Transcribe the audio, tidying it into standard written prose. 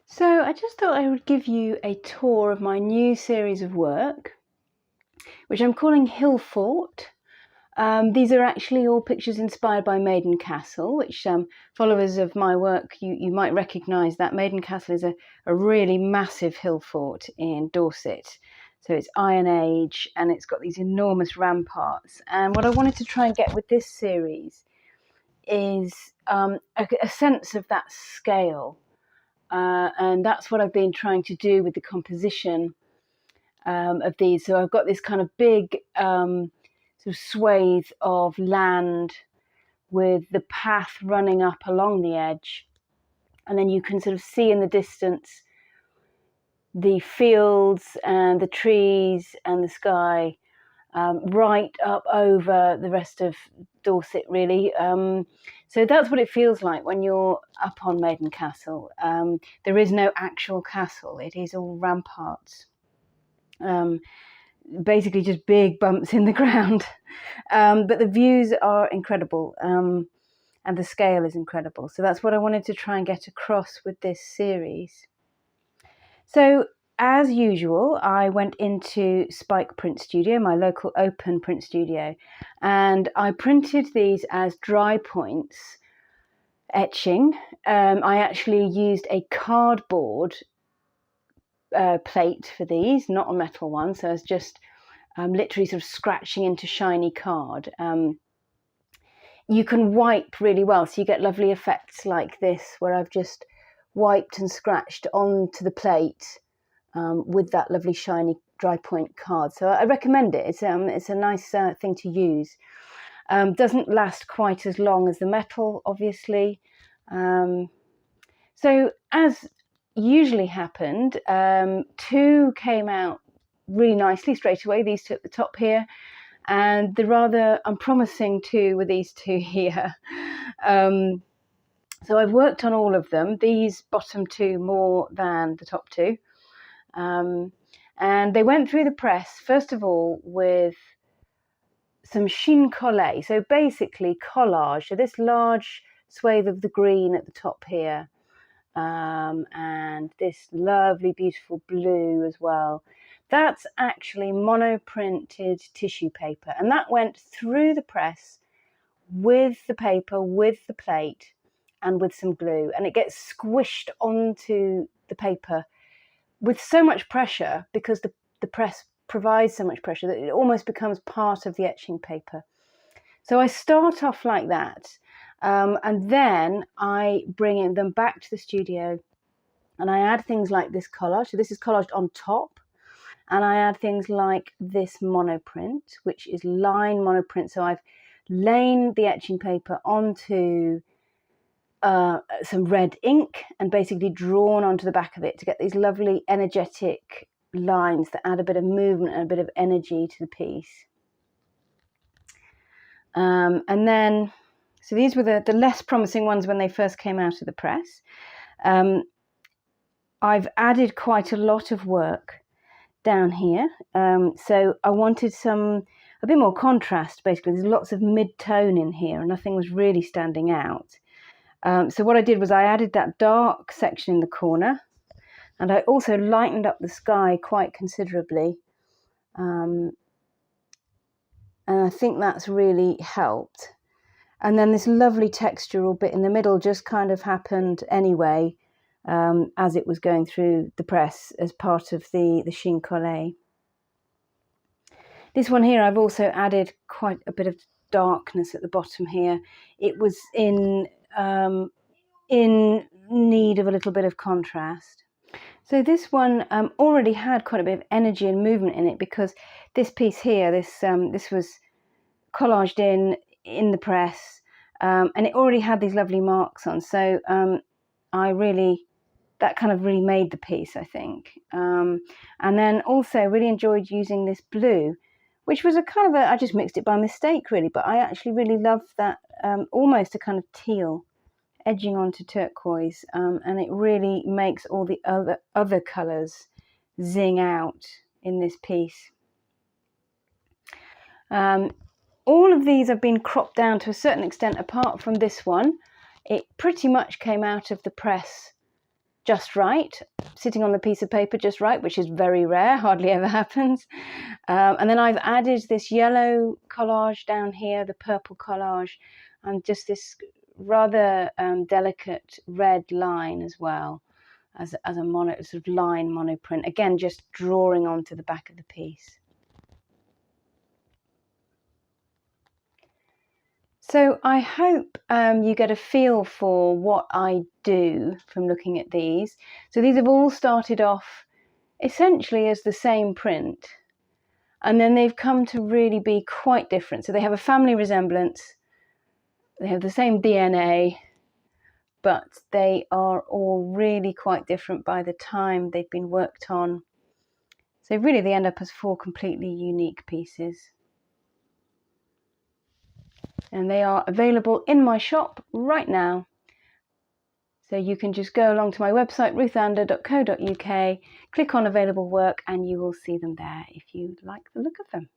So I just thought I would give you a tour of my new series of work, which I'm calling Hill Fort. These are actually all pictures inspired by Maiden Castle, which followers of my work, you might recognise that Maiden Castle is a really massive hill fort in Dorset. So it's Iron Age and it's got these enormous ramparts. And what I wanted to try and get with this series is a sense of that scale. And that's what I've been trying to do with the composition of these. So I've got this kind of big sort of swathe of land with the path running up along the edge. And then you can sort of see in the distance the fields and the trees and the sky right up over the rest of Dorset, really. So that's what it feels like when you're up on Maiden Castle. There is no actual castle, it is all ramparts. Basically just big bumps in the ground. But the views are incredible, and the scale is incredible. So that's what I wanted to try and get across with this series. So as usual, I went into Spike Print Studio, my local open print studio, and I printed these as dry points etching. I actually used a cardboard plate for these, not a metal one, so it's just literally sort of scratching into shiny card. You can wipe really well, so you get lovely effects like this, where I've just wiped and scratched onto the plate with that lovely shiny dry point card. So I recommend it. It's a nice thing to use. Doesn't last quite as long as the metal, obviously. So as usually happened, two came out really nicely straight away, these two at the top here, and the rather unpromising two were these two here. So I've worked on all of them, these bottom two more than the top two. And they went through the press, first of all, with some chine collé. So basically collage, so this large swathe of the green at the top here, and this lovely, beautiful blue as well. That's actually monoprinted tissue paper, and that went through the press with the paper, with the plate, and with some glue, and it gets squished onto the paper with so much pressure, because the press provides so much pressure, that it almost becomes part of the etching paper. So I start off like that, and then I bring them back to the studio, and I add things like this collage. So this is collaged on top, and I add things like this monoprint, which is line monoprint. So I've lain the etching paper onto some red ink and basically drawn onto the back of it to get these lovely energetic lines that add a bit of movement and a bit of energy to the piece. And then, so these were the less promising ones when they first came out of the press. I've added quite a lot of work down here. So I wanted a bit more contrast, basically. There's lots of mid-tone in here and nothing was really standing out. So what I did was I added that dark section in the corner, and I also lightened up the sky quite considerably. And I think that's really helped. And then this lovely textural bit in the middle just kind of happened anyway, as it was going through the press as part of the chine collé. This one here, I've also added quite a bit of darkness at the bottom here. It was in need of a little bit of contrast. So this one already had quite a bit of energy and movement in it, because this piece here, this was collaged in the press, and it already had these lovely marks on. So that kind of really made the piece, I think. And then also really enjoyed using this blue, which was I just mixed it by mistake really, but I actually really love that, almost a kind of teal edging onto turquoise, and it really makes all the other colours zing out in this piece. All of these have been cropped down to a certain extent, apart from this one. It pretty much came out of the press just right, sitting on the piece of paper just right, which is very rare, hardly ever happens. And then I've added this yellow collage down here, the purple collage, and just this rather delicate red line as well, as a sort of line monoprint, again just drawing onto the back of the piece. So I hope you get a feel for what I do from looking at these. So these have all started off essentially as the same print, and then they've come to really be quite different. So they have a family resemblance, they have the same DNA, but they are all really quite different by the time they've been worked on. So really they end up as 4 completely unique pieces. And they are available in my shop right now. So you can just go along to my website, ruthander.co.uk, click on available work, and you will see them there if you like the look of them.